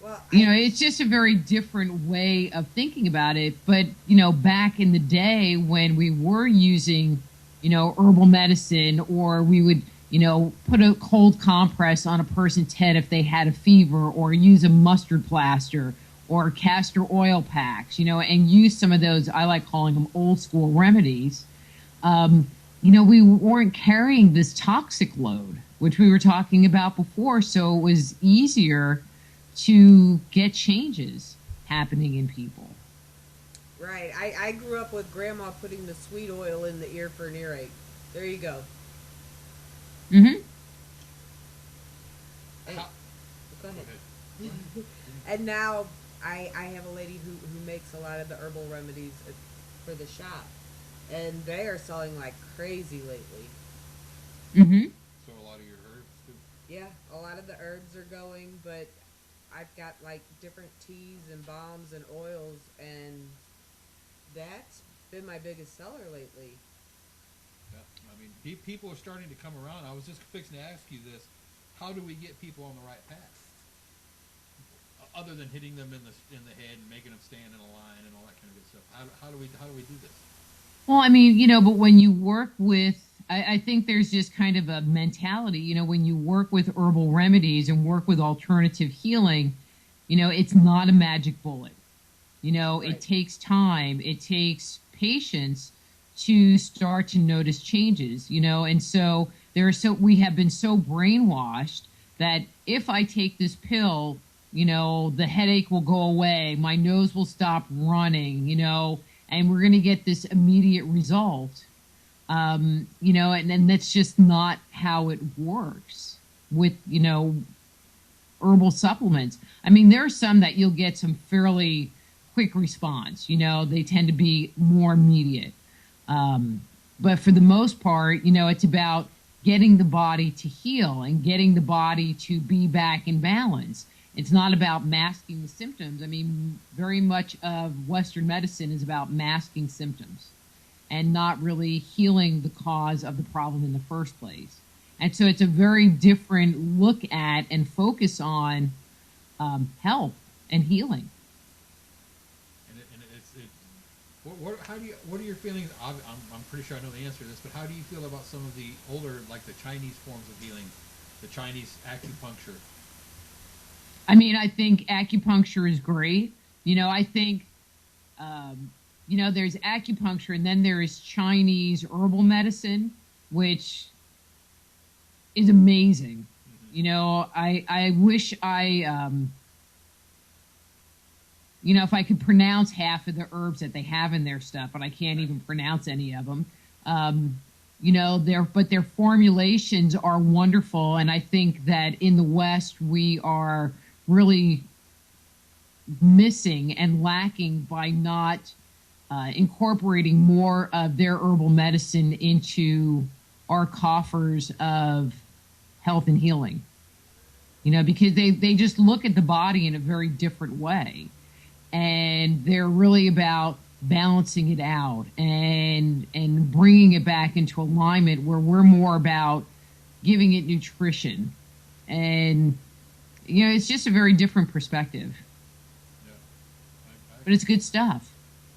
well, it's just a very different way of thinking about it. But, back in the day when we were using, herbal medicine, or we would, put a cold compress on a person's head if they had a fever, or use a mustard plaster or castor oil packs, and use some of those, I like calling them old school remedies. We weren't carrying this toxic load, which we were talking about before, so it was easier to get changes happening in people. Right. I grew up with Grandma putting the sweet oil in the ear for an earache. There you go. Mm-hmm. And, go ahead. And now I have a lady who makes a lot of the herbal remedies for the shop. And they are selling like crazy lately. Mm-hmm. So a lot of your herbs too. Yeah, a lot of the herbs are going, but I've got like different teas and balms and oils, and that's been my biggest seller lately. Yeah, I mean, people are starting to come around. I was just fixing to ask you this: how do we get people on the right path, other than hitting them in the head and making them stand in a line and all that kind of good stuff? How do we do this? Well, I mean, you know, but when you work with, I think there's just kind of a mentality, you know, when you work with herbal remedies and work with alternative healing, you know, it's not a magic bullet. You know, Right. it takes time, it takes patience to start to notice changes, you know, and so we have been so brainwashed that if I take this pill, you know, the headache will go away, my nose will stop running, you know, and we're going to get this immediate result. You know, and that's just not how it works with, you know, herbal supplements. I mean, there are some that you'll get some fairly quick response, you know, they tend to be more immediate. But for the most part, you know, it's about getting the body to heal and getting the body to be back in balance. It's not about masking the symptoms. I mean, very much of Western medicine is about masking symptoms and not really healing the cause of the problem in the first place. And so it's a very different look at and focus on health and healing. What are your feelings? I'm pretty sure I know the answer to this, but how do you feel about some of the older, like the Chinese forms of healing, the Chinese acupuncture? I mean, I think acupuncture is great. You know, I think, you know, there's acupuncture and then there is Chinese herbal medicine, which is amazing. Mm-hmm. You know, I wish you know, if I could pronounce half of the herbs that they have in their stuff, but I can't even pronounce any of them. You know, their formulations are wonderful, and I think that in the West we are really missing and lacking by not incorporating more of their herbal medicine into our coffers of health and healing. You know, because they just look at the body in a very different way. And they're really about balancing it out and bringing it back into alignment, where we're more about giving it nutrition. And, you know, it's just a very different perspective. Yeah. But it's good stuff.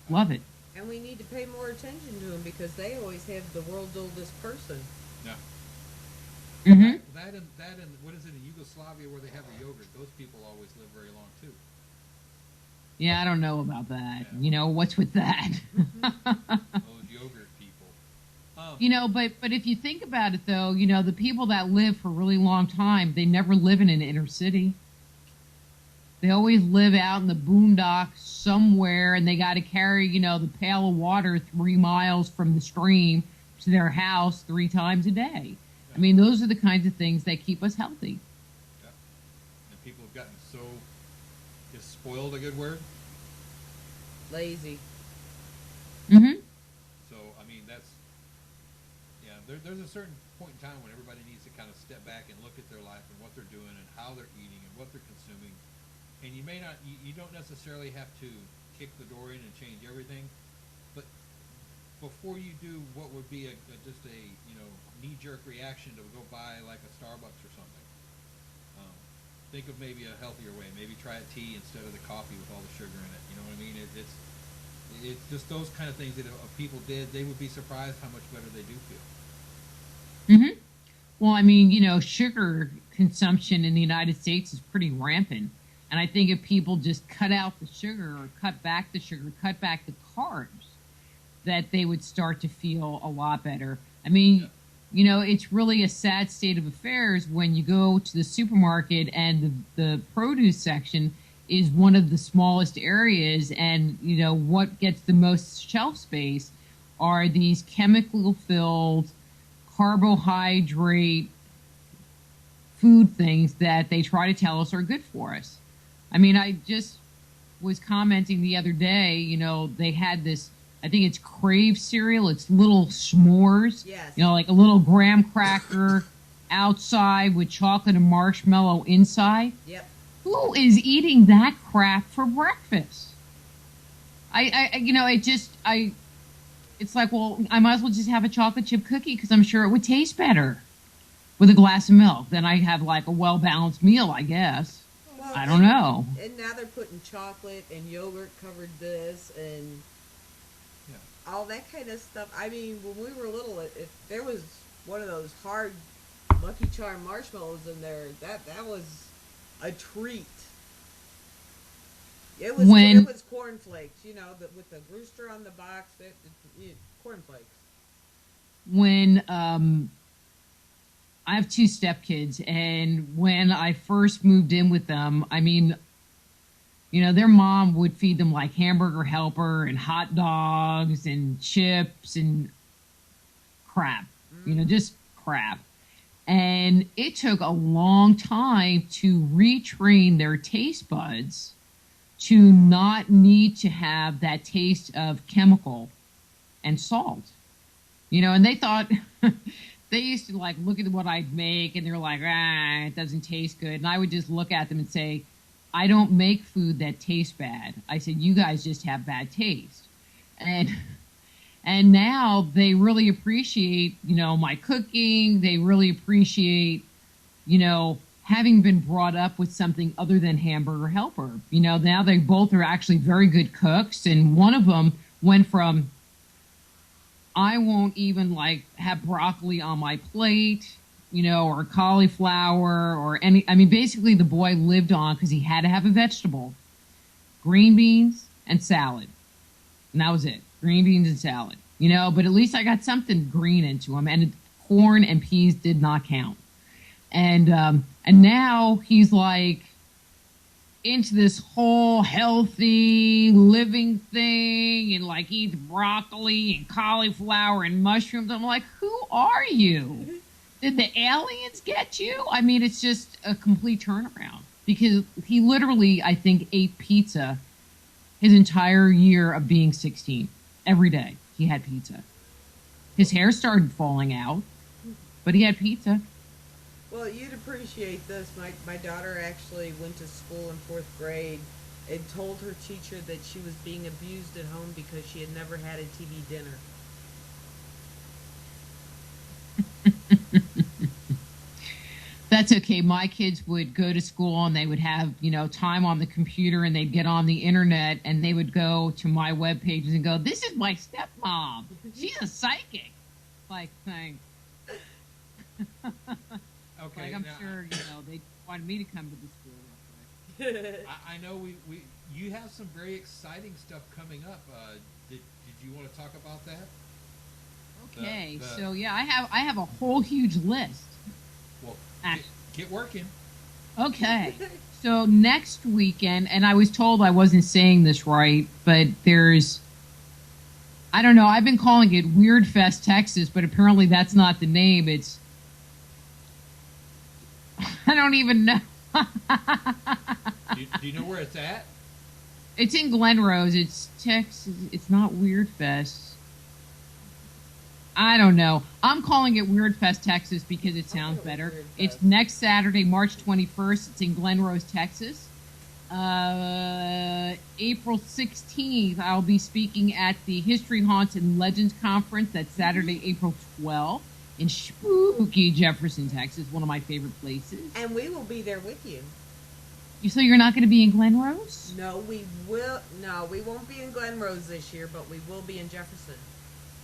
Love it. And we need to pay more attention to them because they always have the world's oldest person. Yeah. Mm-hmm. That and what is it in Yugoslavia where they have the yogurt? Those people always live very long too. Yeah, I don't know about that. Yeah. You know, what's with that? Those yogurt people. You know, but if you think about it, though, you know, the people that live for a really long time, they never live in an inner city. They always live out in the boondocks somewhere, and they got to carry, you know, the pail of water 3 miles from the stream to their house 3 times a day. Yeah. I mean, those are the kinds of things that keep us healthy. Yeah. And people have gotten so... Is spoiled a good word? Lazy. Mm-hmm. So, I mean, that's... Yeah, there's a certain point in time when everybody needs to kind of step back and look at their life and what they're doing and how they're eating and what they're consuming. And you may not... You don't necessarily have to kick the door in and change everything, but before you do what would be just a, you know, knee-jerk reaction to go buy like a Starbucks or something, think of maybe a healthier way. Maybe try a tea instead of the coffee with all the sugar in it. You know what I mean? It's just those kind of things that if people did, they would be surprised how much better they do feel. Mm-hmm. Well, I mean, you know, sugar consumption in the United States is pretty rampant. And I think if people just cut out the sugar or cut back the sugar, cut back the carbs, that they would start to feel a lot better. I mean... Yeah. You know, it's really a sad state of affairs when you go to the supermarket and the produce section is one of the smallest areas, and, you know, what gets the most shelf space are these chemical-filled, carbohydrate food things that they try to tell us are good for us. I mean, I just was commenting the other day, you know, they had this, I think it's Crave cereal. It's little s'mores. Yes. You know, like a little graham cracker outside with chocolate and marshmallow inside. Yep. Who is eating that crap for breakfast? It's like, well, I might as well just have a chocolate chip cookie because I'm sure it would taste better with a glass of milk. Then I have like a well-balanced meal, I guess. Well, I don't know. And now they're putting chocolate and yogurt covered this and all that kind of stuff. I mean, when we were little, if there was one of those hard Lucky Charm marshmallows in there, that was a treat. It was cornflakes, with the rooster on the box. Cornflakes. When I have two stepkids, and when I first moved in with them, I mean, their mom would feed them like Hamburger Helper and hot dogs and chips and crap, just crap. And it took a long time to retrain their taste buds to not need to have that taste of chemical and salt. And they thought, they used to like look at what I'd make and they're like, it doesn't taste good. And I would just look at them and say, I don't make food that tastes bad. I said, you guys just have bad taste. And now they really appreciate, my cooking. They really appreciate, having been brought up with something other than Hamburger Helper. Now they both are actually very good cooks. And one of them went from, I won't even like have broccoli on my plate, or cauliflower or basically the boy lived on because he had to have a vegetable, green beans and salad. And that was it. Green beans and salad, but at least I got something green into him, and corn and peas did not count. And now he's like into this whole healthy living thing and like eats broccoli and cauliflower and mushrooms. I'm like, who are you? Did the aliens get you? I mean, it's just a complete turnaround because he literally, I think, ate pizza his entire year of being 16. Every day he had pizza. His hair started falling out, but he had pizza. Well, you'd appreciate this. My daughter actually went to school in 4th grade and told her teacher that she was being abused at home because she had never had a TV dinner. That's okay. My kids would go to school and they would have, time on the computer and they'd get on the internet and they would go to my web pages and go, this is my stepmom. She's a psychic. Like, thanks. Okay. Like, I'm sure, they wanted me to come to the school. I know you have some very exciting stuff coming up. Did you want to talk about that? Okay. So yeah, I have a whole huge list. Well, get working. Okay. So next weekend, and I was told I wasn't saying this right, but I don't know, I've been calling it Weird Fest, Texas, but apparently that's not the name. It's, I don't even know. Do you know where it's at? It's in Glen Rose. It's Texas. It's not Weird Fest. I don't know. I'm calling it Weird Fest, Texas because it sounds better. It's next Saturday, March 21st. It's in Glen Rose, Texas. April 16th, I'll be speaking at the History, Haunts, and Legends Conference. That's Saturday, April 12th in spooky Jefferson, Texas, one of my favorite places. And we will be there with you. So you're not going to be in Glen Rose? No, we will. No, we won't be in Glen Rose this year, but we will be in Jefferson.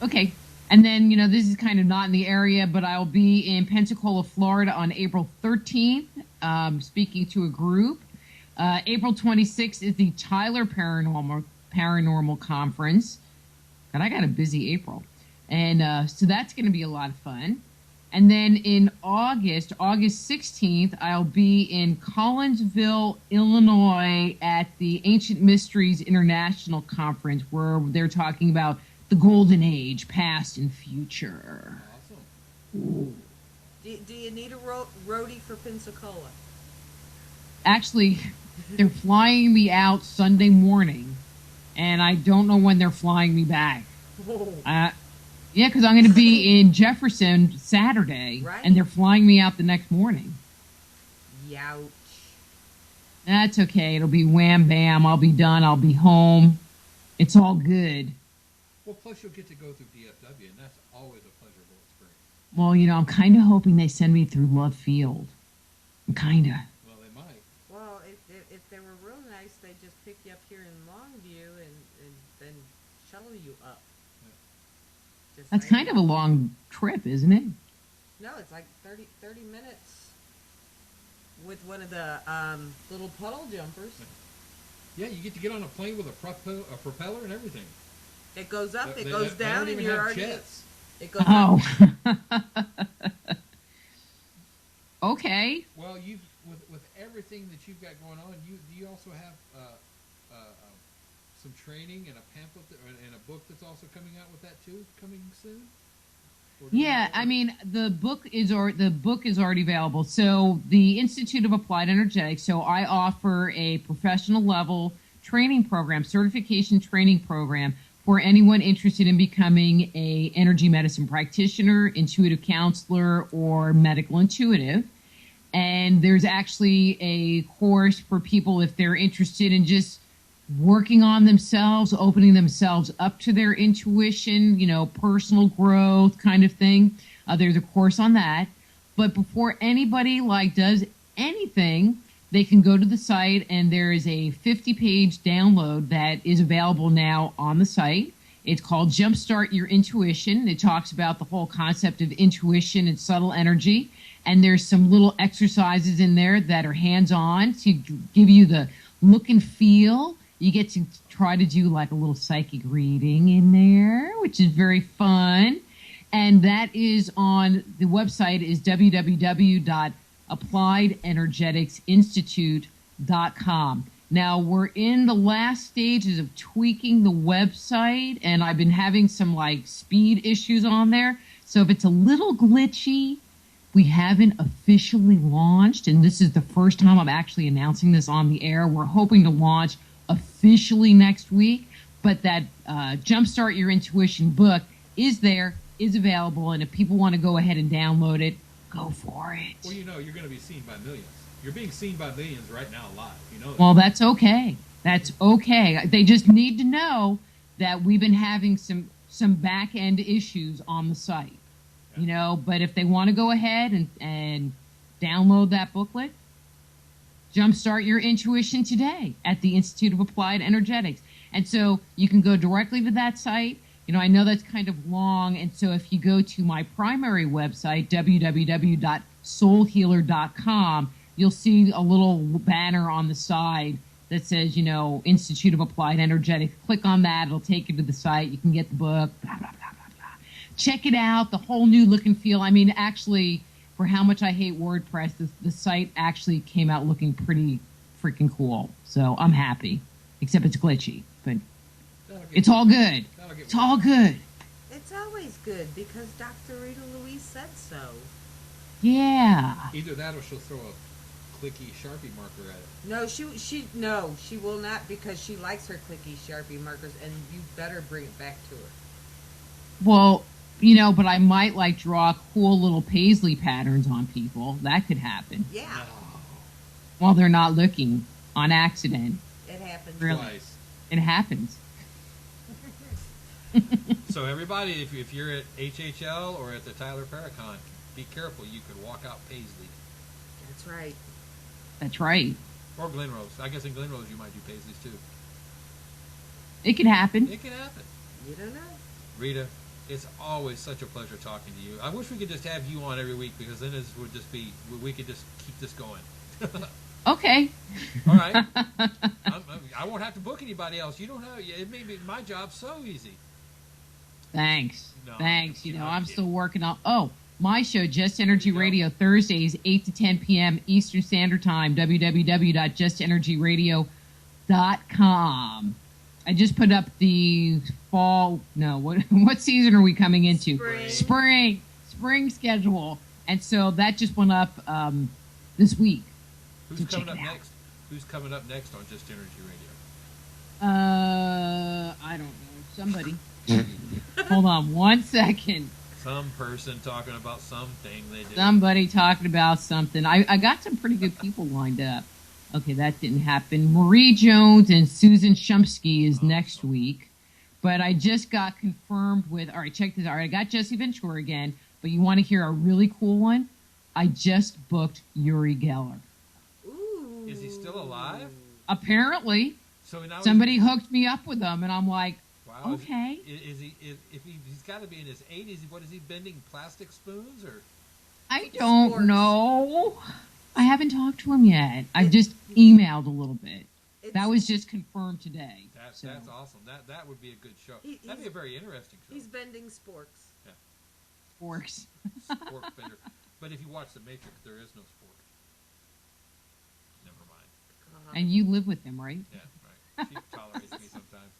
Okay. And then, this is kind of not in the area, but I'll be in Pensacola, Florida on April 13th, speaking to a group. April 26th is the Tyler Paranormal Conference. And I got a busy April. And so that's going to be a lot of fun. And then in August 16th, I'll be in Collinsville, Illinois at the Ancient Mysteries International Conference, where they're talking about the Golden Age, past and future. Awesome. Do you need a roadie for Pensacola? Actually, they're flying me out Sunday morning, and I don't know when they're flying me back. Yeah, because I'm going to be in Jefferson Saturday, right. And they're flying me out the next morning. Youch. That's okay. It'll be wham bam. I'll be done. I'll be home. It's all good. Well, plus you'll get to go through DFW, and that's always a pleasurable experience. Well, I'm kind of hoping they send me through Love Field. I'm kind of. Well, they might. Well, if they were real nice, they'd just pick you up here in Longview and then shuttle you up. Yeah. Just That's saying. kind of a long trip, isn't it? No, it's like 30 minutes with one of the little puddle jumpers. Yeah, you get to get on a plane with a propeller and everything. It goes up, They it goes don't down, and even you're have already. jets. It goes up. Oh. Okay. Well, with everything that you've got going on, do you also have some training and a pamphlet and a book that's also coming out with that too, coming soon? Or do you Yeah, have- I mean the book is already available. So the Institute of Applied Energetics. So I offer a professional level training program, certification training program for anyone interested in becoming a energy medicine practitioner, intuitive counselor, or medical intuitive. And there's actually a course for people if they're interested in just working on themselves, opening themselves up to their intuition, personal growth kind of thing. There's a course on that. But before anybody does anything, they can go to the site, and there is a 50-page download that is available now on the site. It's called Jumpstart Your Intuition. It talks about the whole concept of intuition and subtle energy. And there's some little exercises in there that are hands-on to give you the look and feel. You get to try to do like a little psychic reading in there, which is very fun. And that is on the website is www.appliedenergeticsinstitute.com. Now, we're in the last stages of tweaking the website, and I've been having some speed issues on there. So if it's a little glitchy, we haven't officially launched, and this is the first time I'm actually announcing this on the air. We're hoping to launch officially next week, but that Jumpstart Your Intuition book is there, is available, and if people want to go ahead and download it, go for it. Well, you're going to be seen by millions. You're being seen by millions right now live. That. Well, that's okay. That's okay. They just need to know that we've been having some back-end issues on the site. But if they want to go ahead and download that booklet, Jumpstart Your Intuition today at the Institute of Applied Energetics. And so you can go directly to that site. I know that's kind of long, and so if you go to my primary website, www.soulhealer.com, you'll see a little banner on the side that says, Institute of Applied Energetics. Click on that. It'll take you to the site. You can get the book, blah, blah, blah. Check it out, the whole new look and feel. I mean, actually, for how much I hate WordPress, the site actually came out looking pretty freaking cool. So I'm happy, except it's glitchy, but it's all good. It's all good. It's always good because Dr. Rita Louise said so. Yeah. Either that or she'll throw a clicky Sharpie marker at it. No, she will not, because she likes her clicky Sharpie markers, and you better bring it back to her. Well, but I might draw cool little paisley patterns on people. That could happen. Yeah. No. While they're not looking on accident. It happens. Really? Twice. It happens. So everybody, if you're at HHL or at the Tyler Paracon, be careful. You could walk out paisley. That's right. That's right. Or Glenrose. I guess in Glenrose you might do paisleys too. It could happen. It can happen. You don't know. Rita, it's always such a pleasure talking to you. I wish we could just have you on every week, because then it would just be, we could just keep this going. Okay. All right. I won't have to book anybody else. You don't have. It made my job so easy. Thanks. No, Thanks. I'm I'm kidding. still working on. Oh, my show, Just Energy Radio, Thursdays, 8 to 10 p.m. Eastern Standard Time, www.justenergyradio.com. I just put up the fall. No, what season are we coming into? Spring schedule, and so that just went up this week. Who's coming up next? Who's coming up next on Just Energy Radio? I don't know. Somebody. Hold on 1 second. Some person talking about something they do. Somebody talking about something. I got some pretty good people lined up. Okay, that didn't happen. Marie Jones and Susan Shumsky is next week. But I just got confirmed with, all right, check this out. All right, I got Jesse Ventura again, but you want to hear a really cool one? I just booked Uri Geller. Ooh. Is he still alive? Apparently. So now Somebody hooked me up with him, and I'm like, wow, okay. Is he? If he's got to be in his 80s. What is he bending plastic spoons or? I don't Sports. know. I haven't talked to him yet. I've just emailed a little bit. That was just confirmed today. That's awesome. That would be a good show. That'd be a very interesting show. He's bending sporks. Yeah. Sporks. Spork bender. But if you watch The Matrix, there is no spork. Never mind. And you live with him, right? Yeah, right. She tolerates me sometimes.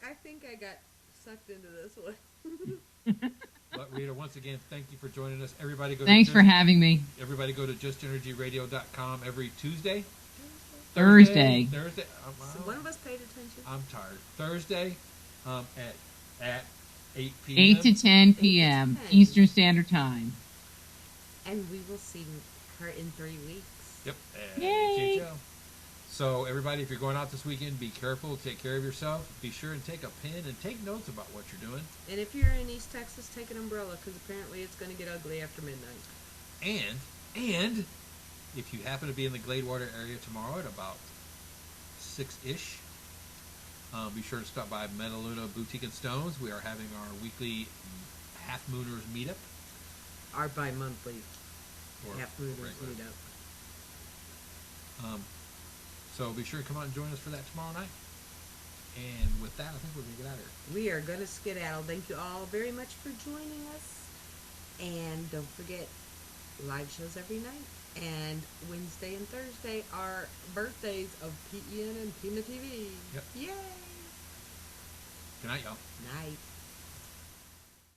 I think I got sucked into this one. But Rita, once again, thank you for joining us. Everybody go. Thanks for having me. Everybody go to justenergyradio.com every Tuesday. Thursday. So one of us paid attention. I'm tired. Thursday at 8 p.m. 8 to 10 p.m. 10. Eastern Standard Time. And we will see her in 3 weeks. Yep. Yay. HHL. So everybody, if you're going out this weekend, be careful. Take care of yourself. Be sure and take a pen and take notes about what you're doing. And if you're in East Texas, take an umbrella because apparently it's going to get ugly after midnight. And if you happen to be in the Gladewater area tomorrow at about 6-ish, be sure to stop by Metaluna Boutique and Stones. We are having our weekly Half Mooners meetup. Our bi-monthly Or Half Mooners regular. meetup. So be sure to come out and join us for that tomorrow night. And with that, I think we're going to get out of here. We are going to skedaddle. Thank you all very much for joining us. And don't forget, live shows every night. And Wednesday and Thursday are birthdays of PEN and PEMAtv. Yep. Yay! Good night, y'all. Night.